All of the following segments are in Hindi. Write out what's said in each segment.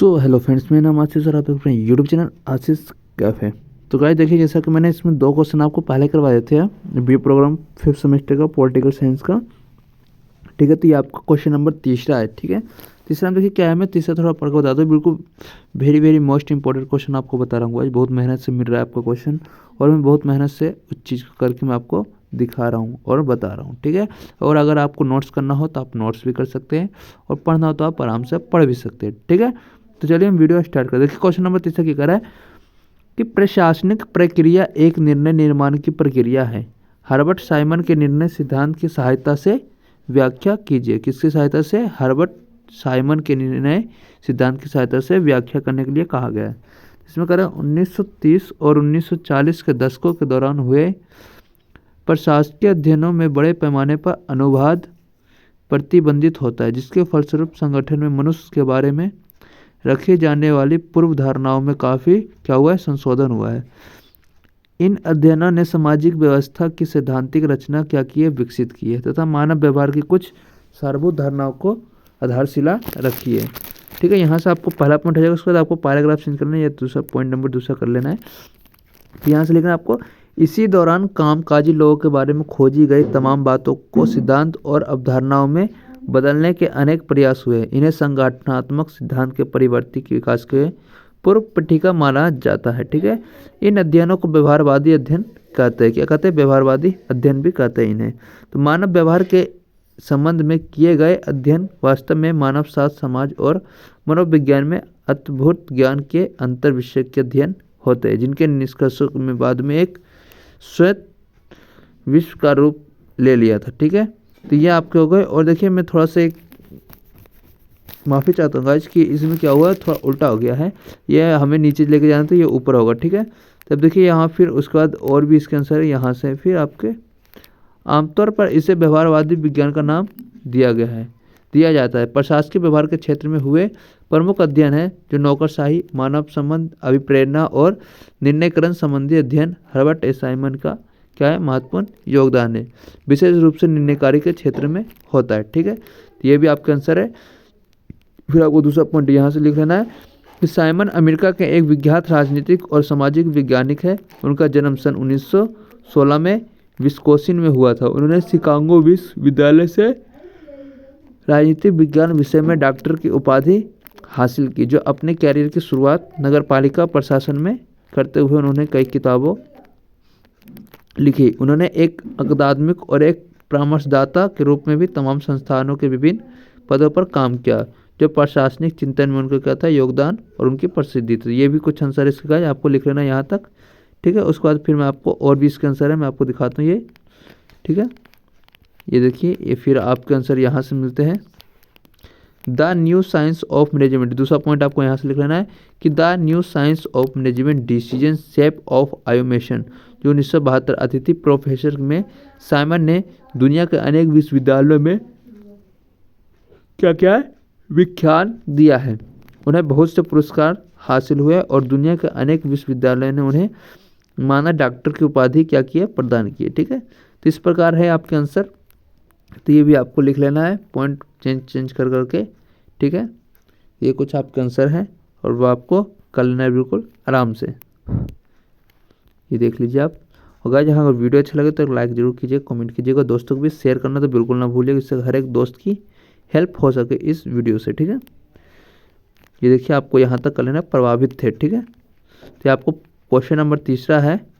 सो हेलो फ्रेंड्स, मेरा नाम आशीष और आप देख रहे हैं यूट्यूब चैनल आशीष कैफे। तो गाइस देखिए, जैसा कि मैंने इसमें 2 क्वेश्चन आपको पहले करवाए थे बी प्रोग्राम 5th सेमेस्टर का पॉलिटिकल साइंस का। ठीक है, तो ये आपका क्वेश्चन नंबर तीसरा है। ठीक है, तीसरा में देखिए क्या है, मैं तीसरा थोड़ा पढ़ के बता दूँ। बिल्कुल very very most important question आपको बता रहा हूँ आज। बहुत मेहनत से मिल रहा है आपका क्वेश्चन, और मैं बहुत मेहनत से उस चीज़ को करके मैं आपको दिखा रहा हूँ और बता रहा हूँ। ठीक है, और अगर आपको नोट्स करना हो तो आप नोट्स भी कर सकते हैं, और पढ़ना हो तो आप आराम से पढ़ भी सकते हैं। ठीक है, तो चलिए हम वीडियो स्टार्ट करते हैं। देखिए क्वेश्चन नंबर तीसरा क्या कह रहा है कि प्रशासनिक प्रक्रिया एक निर्णय निर्माण की प्रक्रिया है। हर्बर्ट साइमन के निर्णय सिद्धांत की सहायता से व्याख्या कीजिए। किसकी सहायता से? हर्बर्ट साइमन के निर्णय सिद्धांत की सहायता से व्याख्या करने के लिए कहा गया है। इसमें कह रहा है 1930 और 1940 के दशकों के दौरान हुए प्रशासकीय अध्ययनों में बड़े पैमाने पर अनुवाद प्रतिबंधित होता है, जिसके फलस्वरूप संगठन में मनुष्य के बारे में रखी जाने वाली पूर्व धारणाओं में काफ़ी क्या हुआ है, संशोधन हुआ है। इन अध्ययनों ने सामाजिक व्यवस्था की सैद्धांतिक रचना क्या की है, विकसित की है, तथा मानव व्यवहार की कुछ सारभूत धारणाओं को आधारशिला रखी है। ठीक है, यहाँ से आपको पहला पॉइंट हो जाएगा। उसके बाद आपको पैराग्राफ चेंज करना है, या दूसरा पॉइंट नंबर दूसरा कर लेना है। तो यहाँ से लिखना है आपको, इसी दौरान कामकाजी लोगों के बारे में खोजी गई तमाम बातों को सिद्धांत और अवधारणाओं में बदलने के अनेक प्रयास हुए। इन्हें संगठनात्मक सिद्धांत के परिवर्ती के विकास के पूर्व पट्टिका माना जाता है। ठीक है, इन अध्ययनों को व्यवहारवादी अध्ययन कहते हैं। क्या कहते हैं? व्यवहारवादी अध्ययन भी कहते हैं इन्हें। तो मानव व्यवहार के संबंध में किए गए अध्ययन वास्तव में मानव शास्त्र, समाज और मनोविज्ञान में अद्भुत ज्ञान के अंतर विषय के अध्ययन होते हैं, जिनके निष्कर्षों में बाद में एक श्वेत विश्व का रूप ले लिया था। ठीक है, तो ये आपके हो गए। और देखिए मैं थोड़ा सा एक माफ़ी चाहता हूँ गाइस कि इसमें क्या हुआ है, थोड़ा उल्टा हो गया है। ये हमें नीचे लेके जाना तो ये ऊपर होगा। ठीक है, तब देखिए यहाँ फिर उसके बाद और भी इसके आंसर है। यहाँ से फिर आपके आमतौर पर इसे व्यवहारवादी विज्ञान का नाम दिया जाता है। प्रशासकीय व्यवहार के क्षेत्र में हुए प्रमुख अध्ययन है जो नौकरशाही, मानव संबंध, अभिप्रेरणा और निर्णयकरण संबंधी अध्ययन। हर्बर्ट ए साइमन का क्या है, महत्वपूर्ण योगदान है, विशेष रूप से निर्णयकारी के क्षेत्र में होता है। ठीक है, तो ये भी आपका आंसर है। फिर आपको दूसरा पॉइंट यहाँ से लिख लेना है कि साइमन अमेरिका के एक विख्यात राजनीतिक और सामाजिक वैज्ञानिक है। उनका जन्म सन 1916 में विस्कोसिन में हुआ था। उन्होंने शिकागो विश्वविद्यालय से राजनीतिक विज्ञान विषय में डॉक्टर की उपाधि हासिल की। जो अपने कैरियर की शुरुआत नगरपालिका प्रशासन में करते हुए उन्होंने कई किताबों लिखी। उन्होंने एक अकादमिक और एक परामर्शदाता के रूप में भी तमाम संस्थानों के विभिन्न पदों पर काम किया। जो प्रशासनिक चिंतन में उनका क्या था, योगदान और उनकी प्रसिद्धि थी। ये भी कुछ आंसर इसका है, आपको लिख लेना यहाँ तक। ठीक है, उसके बाद फिर मैं आपको और भी इसके आंसर है मैं आपको दिखाता हूँ ये। ठीक है, ये देखिए, ये फिर आपके आंसर यहाँ से मिलते हैं। The new science of management, दूसरा पॉइंट आपको यहाँ से लिख लेना है कि the new science of management decision shape of automation, जो 1972 अतिथि प्रोफेसर में साइमन ने दुनिया के अनेक विश्वविद्यालयों में क्या है, विख्यान दिया है। उन्हें बहुत से पुरस्कार हासिल हुए और दुनिया के अनेक विश्वविद्यालयों ने उन्हें माना डॉक्टर की उपाधि क्या की है, प्रदान की है। ठीक है, तो इस प्रकार है आपके आंसर। तो ये भी आपको लिख लेना है, पॉइंट चेंज कर करके। ठीक है, ये कुछ आपके आंसर हैं और वो आपको कर लेना है बिल्कुल आराम से। ये देख लीजिए आप। और गाइस, अगर वीडियो अच्छा लगे तो लाइक जरूर कीजिए, कमेंट कीजिएगा, दोस्तों को भी शेयर करना तो बिल्कुल ना भूलिएगा, इससे हर एक दोस्त की हेल्प हो सके इस वीडियो से। ठीक है, ये देखिए आपको यहाँ तक कर लेना, प्रभावित थे। ठीक है, तो आपको क्वेश्चन नंबर तीसरा है,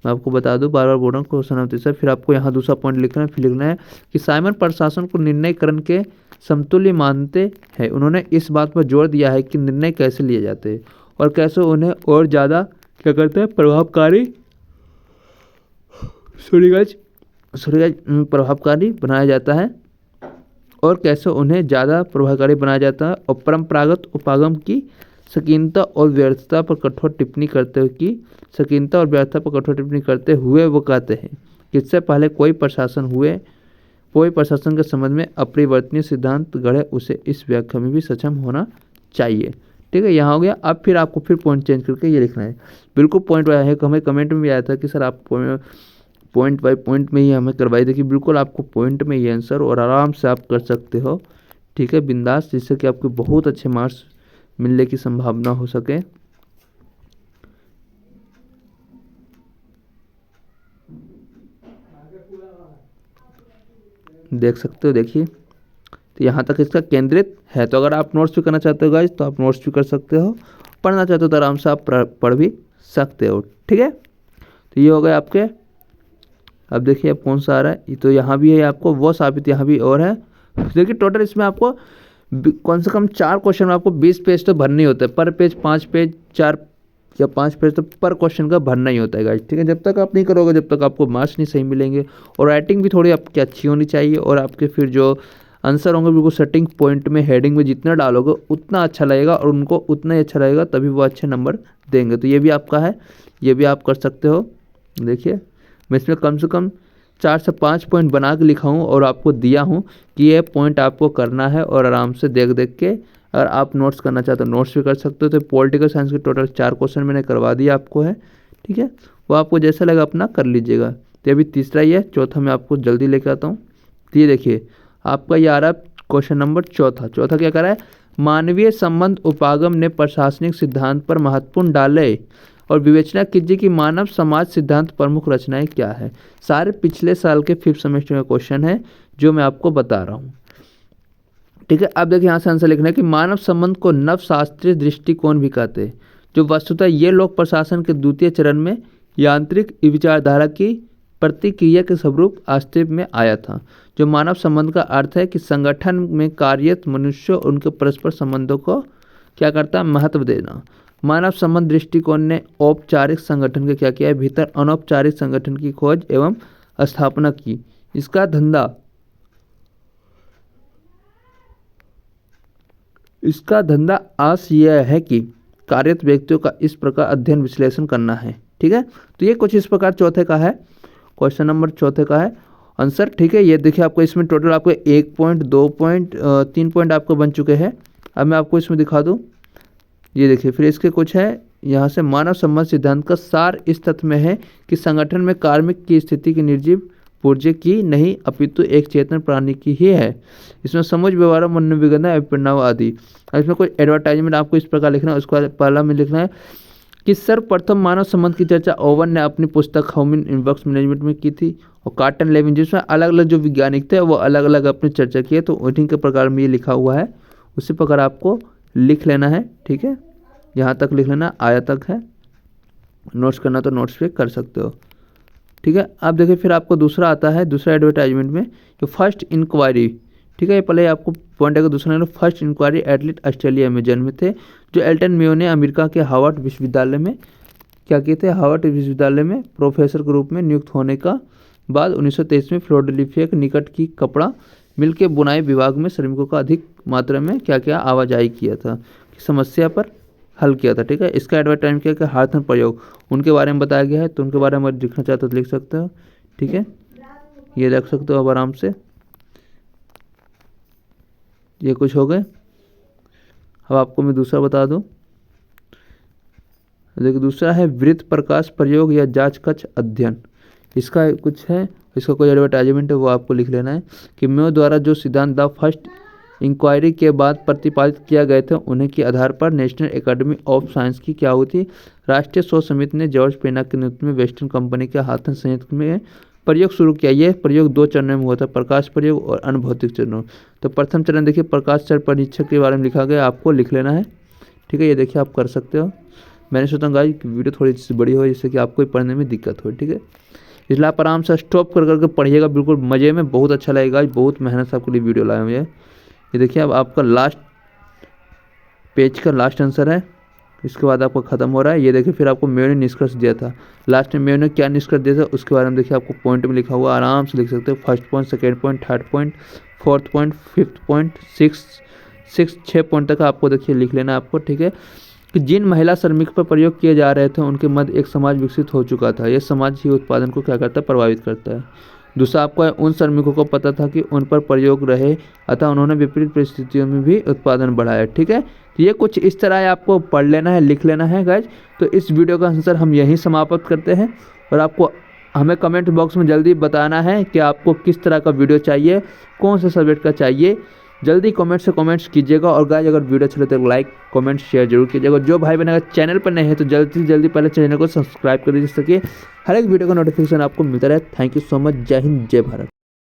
मैं आपको बता दूं, बार बार बोल रहा हूँ, क्वेश्चन नंबर तीसरा। फिर आपको यहाँ दूसरा पॉइंट लिखना है। फिर लिखना है कि साइमन प्रशासन को निर्णयकरण के समतुल्य मानते हैं। उन्होंने इस बात पर जोर दिया है कि निर्णय कैसे लिए जाते हैं और कैसे उन्हें और ज़्यादा क्या करते हैं, प्रभावकारी बनाया जाता है, और कैसे उन्हें ज़्यादा प्रभावकारी बनाया जाता है। और परंपरागत उपागम की संकीर्णता और व्यर्थता पर कठोर टिप्पणी करते हुए वो कहते हैं कि इससे पहले कोई प्रशासन के संबंध में अपरिवर्तनीय सिद्धांत गढ़े, उसे इस व्याख्या में भी सक्षम होना चाहिए। ठीक है, यहाँ हो गया। अब फिर आपको फिर पॉइंट चेंज करके ये लिखना है, बिल्कुल पॉइंट वाइज है। हमें कमेंट में भी आया था कि सर आप पॉइंट बाय पॉइंट में ही हमें करवाई। देखिए बिल्कुल आपको पॉइंट में ये आंसर और आराम से आप कर सकते हो। ठीक है, बिंदास, जिससे कि आपके बहुत अच्छे मार्क्स मिलने की संभावना हो सके। देख सकते हो, देखिए तो यहाँ तक इसका केंद्रित है। तो अगर आप नोट्स भी करना चाहते हो गाइज तो आप नोट्स भी कर सकते हो, पढ़ना चाहते हो तो आराम से आप पढ़ भी सकते हो। ठीक है, तो ये हो गए आपके। अब देखिए अब कौन सा आ रहा है, ये तो यहाँ भी है आपको वो साबित, यहाँ भी और है। देखिए टोटल इसमें आपको कम से कम 4 क्वेश्चन में आपको 20 पेज तो भरने ही होते हैं, पर पेज 5 पेज 4 या 5 पेज तो पर क्वेश्चन का भरना ही होता है गाइस। ठीक है, जब तक आप नहीं करोगे जब तक आपको मार्क्स नहीं सही मिलेंगे। और राइटिंग भी थोड़ी आपकी अच्छी होनी चाहिए, और आपके फिर जो आंसर होंगे बिल्कुल सेटिंग पॉइंट में, हेडिंग में जितना डालोगे उतना अच्छा लगेगा और उनको उतना ही अच्छा लगेगा, तभी वो अच्छे नंबर देंगे। तो ये भी आपका है, ये भी आप कर सकते हो। देखिए मैं इसमें कम से कम 4 से 5 पॉइंट बना के लिखा हूँ और आपको दिया हूँ कि ये पॉइंट आपको करना है, और आराम से देख देख के अगर आप नोट्स करना चाहते हो नोट्स भी कर सकते हो। तो पॉलिटिकल साइंस के टोटल 4 क्वेश्चन मैंने करवा दिया आपको है। ठीक है, वो आपको जैसा लगा अपना कर लीजिएगा। तो अभी तीसरा ही है, चौथा मैं आपको जल्दी लेके आता हूँ। तो ये देखिए आपका ये आ रहा है क्वेश्चन नंबर चौथा। चौथा क्या कर रहा है, मानवीय संबंध उपागम ने प्रशासनिक सिद्धांत पर महत्वपूर्ण डाले और विवेचना कीजिए कि मानव समाज सिद्धांत प्रमुख रचनाएं क्या है। सारे पिछले साल के 5th सेमेस्टर का क्वेश्चन है जो मैं आपको बता रहा हूँ। ठीक है, अब देखिए यहाँ से आंसर लिखना है कि मानव संबंध को नवशास्त्रीय दृष्टिकोण भी कहते हैं, जो वस्तुतः ये लोक प्रशासन के द्वितीय चरण में यांत्रिक विचारधारा की प्रतिक्रिया के स्वरूप अस्तित्व में आया था। जो मानव संबंध का अर्थ है कि संगठन में कार्यरत मनुष्य और उनके परस्पर संबंधों को क्या करता है, महत्व देना। मानव संबंध दृष्टिकोण ने औपचारिक संगठन के क्या किया है, भीतर अनौपचारिक संगठन की खोज एवं स्थापना की। इसका धंधा आस यह है कि कार्यरत व्यक्तियों का इस प्रकार अध्ययन विश्लेषण करना है। ठीक है, तो ये कुछ इस प्रकार चौथे का है, क्वेश्चन नंबर चौथे का है आंसर। ठीक है, ये देखिए आपको इसमें टोटल आपको 1 पॉइंट 2 पॉइंट 3 पॉइंट आपको बन चुके हैं। अब मैं आपको इसमें दिखा दूँ, ये देखिए फिर इसके कुछ है यहाँ से। मानव संबंध सिद्धांत का सार इस तथ्य में है कि संगठन में कार्मिक की स्थिति की निर्जीव पुर्जे की नहीं अपितु एक चेतन प्राणी की ही है। इसमें समझ व्यवहार मनोविज्ञान अभिप्राय आदि। इसमें कोई एडवर्टाइजमेंट आपको इस प्रकार लिखना है। उसके बाद पहला में लिखना है कि सर्वप्रथम मानव संबंध की चर्चा ओवन ने अपनी पुस्तक ह्यूमन इनवर्क्स मैनेजमेंट में की थी, और कार्टन लेविन जिसमें अलग अलग जो वैज्ञानिक थे वो अलग अलग अपनी चर्चा किए, तो उन्हीं के प्रकार में ये लिखा हुआ है, उसी प्रकार आपको लिख लेना है। ठीक है, यहाँ तक लिख लेना, आया तक है। नोट्स करना तो नोट्स पे कर सकते हो। ठीक है, अब देखिए फिर आपको दूसरा आता है, दूसरा एडवर्टाइजमेंट में जो फर्स्ट इंक्वायरी। ठीक है, पहले आपको पॉइंट है दूसरा फर्स्ट इंक्वायरी एथलीट ऑस्ट्रेलिया में जन्मे थे, जो एल्टन मेयो ने अमेरिका के हार्वर्ड विश्वविद्यालय में क्या किए थे, हार्वर्ड विश्वविद्यालय में प्रोफेसर के रूप में नियुक्त होने का बाद 1923 में फिलाडेल्फिया के निकट की कपड़ा मिल के बुनाई विभाग में श्रमिकों का अधिक मात्रा में क्या क्या आवाजाही किया था, कि समस्या पर हल किया था। ठीक है, इसका एडवर्टाइजमेंट किया कि हार्थन प्रयोग उनके बारे में बताया गया है, तो उनके बारे में लिखना चाहते हो तो लिख सकते हो। ठीक है, ये देख सकते हो अब आराम से। ये कुछ हो गए। अब आपको मैं दूसरा बता दूं, देखिए दूसरा है वृत्त प्रकाश प्रयोग या जांच कक्ष अध्ययन। इसका कुछ है, इसका कोई एडवर्टाइजमेंट है वो आपको लिख लेना है कि मेयो द्वारा जो सिद्धांत द फर्स्ट इंक्वायरी के बाद प्रतिपादित किया गए थे उन्हीं के आधार पर नेशनल एकेडमी ऑफ साइंस की क्या हुई थी, राष्ट्रीय शोध समिति ने जॉर्ज पेना के नेतृत्व में वेस्टर्न कंपनी के हाथन संयंत्र में प्रयोग शुरू किया। यह प्रयोग 2 चरणों में हुआ था, प्रकाश प्रयोग और अनुभौतिक चरणों। तो प्रथम चरण देखिए प्रकाश चरण परीक्षण के बारे में लिखा गया, आपको लिख लेना है। ठीक है, ये देखिए आप कर सकते हो। मैंने सोचा गाइस कि वीडियो थोड़ी सी बड़ी हो जिससे कि आपको पढ़ने में दिक्कत हो। ठीक है, इसलिए आप आराम से स्टॉप कर करके पढ़िएगा, बिल्कुल मज़े में, बहुत अच्छा लगेगा। बहुत मेहनत से आपके लिए वीडियो लाया हूँ। ये देखिए अब आपका लास्ट पेज का लास्ट आंसर है, इसके बाद आपका ख़त्म हो रहा है। ये देखिए फिर आपको मेयो ने निष्कर्ष दिया था, लास्ट में मेयो ने क्या निष्कर्ष दिया था उसके बारे में देखिए आपको पॉइंट में लिखा हुआ, आराम से लिख सकते हो। First point, second point, third point, fourth point, fifth point, 6 point तक आपको देखिए लिख लेना आपको। ठीक है, कि जिन महिला श्रमिक पर प्रयोग किए जा रहे थे उनके मध्य एक समाज विकसित हो चुका था। यह समाज ही उत्पादन को क्या करता है, प्रभावित करता है। दूसरा आपको उन श्रमिकों को पता था कि उन पर प्रयोग रहे, अतः उन्होंने विपरीत परिस्थितियों में भी उत्पादन बढ़ाया। ठीक है, तो ये कुछ इस तरह आपको पढ़ लेना है, लिख लेना है गाइज। तो इस वीडियो का आंसर हम यहीं समाप्त करते हैं, और आपको हमें कमेंट बॉक्स में जल्दी बताना है कि आपको किस तरह का वीडियो चाहिए, कौन से सब्जेक्ट का चाहिए, जल्दी कमेंट से कमेंट्स कीजिएगा। और गाइस अगर वीडियो अच्छा लगे तो लाइक कमेंट शेयर जरूर कीजिएगा। जो भाई बहन अगर चैनल पर नए हैं तो जल्दी से जल्दी पहले चैनल को सब्सक्राइब कर दीजिए, जिससे कि हर एक वीडियो का नोटिफिकेशन आपको मिलता रहे। Thank you so much. जय हिंद, जय भारत।